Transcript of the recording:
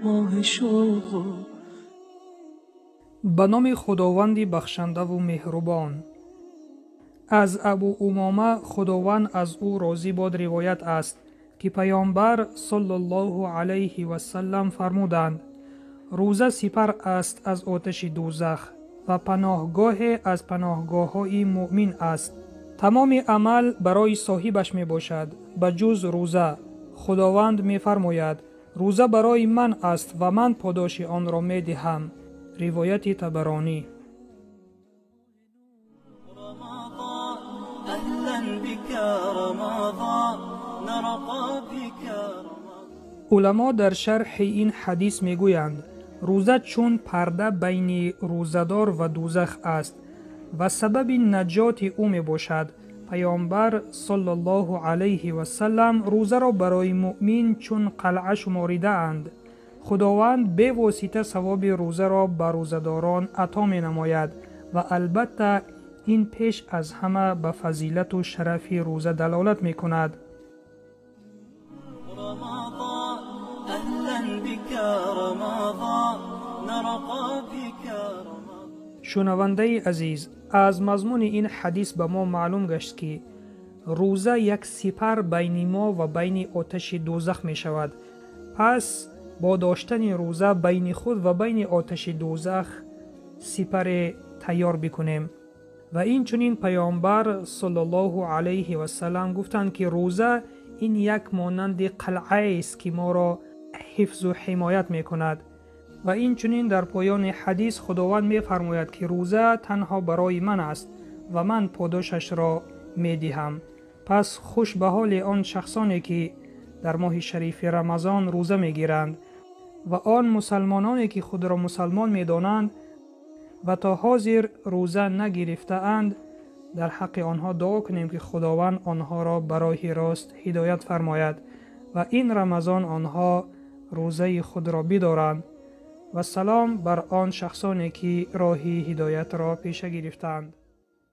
ماه شوق. به نام خداوند بخشنده و مهربان. از ابو امامه خداوند از او راضی باد روایت است که پیامبر صلی الله علیه و سلم فرمودند: روزه سپر است از آتش دوزخ و پناهگاه از پناهگاه‌های مؤمن است. تمام عمل برای صاحبش می باشد به جز روزه. خداوند می فرماید: روزه برای من است و من پاداش آن را می دهم. روایت طبرانی. علما در شرح این حدیث می گویند روزه چون پرده بین روزدار و دوزخ است و سبب نجات او می باشد. پیامبر صلی الله علیه و سلم روزه را برای مؤمن چون قلعه شماریده اند. خداوند به واسطه ثواب روزه را به روزداران عطا می نماید و البته این پیش از همه به فضیلت و شرف روزه دلالت می کند. شنونده عزیز، از مضمون این حدیث به ما معلوم گشت که روزه یک سپر بین ما و بین آتش دوزخ می شود. پس با داشتن روزه بین خود و بین آتش دوزخ سپر تیار بکنیم. و این چنین پیامبر صلی الله علیه و سلم گفتند که روزه این یک مانند قلعه است که ما را حفظ و حمایت می کند. و این چنین در پایان حدیث خداوند می فرماید که روزه تنها برای من است و من پاداشش را می دهم. پس خوش به حال آن شخصانی که در ماه شریف رمضان روزه می گیرند و آن مسلمانانی که خود را مسلمان می دانند و تا حاضر روزه نگرفته اند. در حق آنها دعا کنیم که خداوند آنها را به راه راست هدایت فرماید و این رمضان آنها روزه خود را بدارند. و سلام بر آن شخصانی که راه هدایت را پیش گرفتند.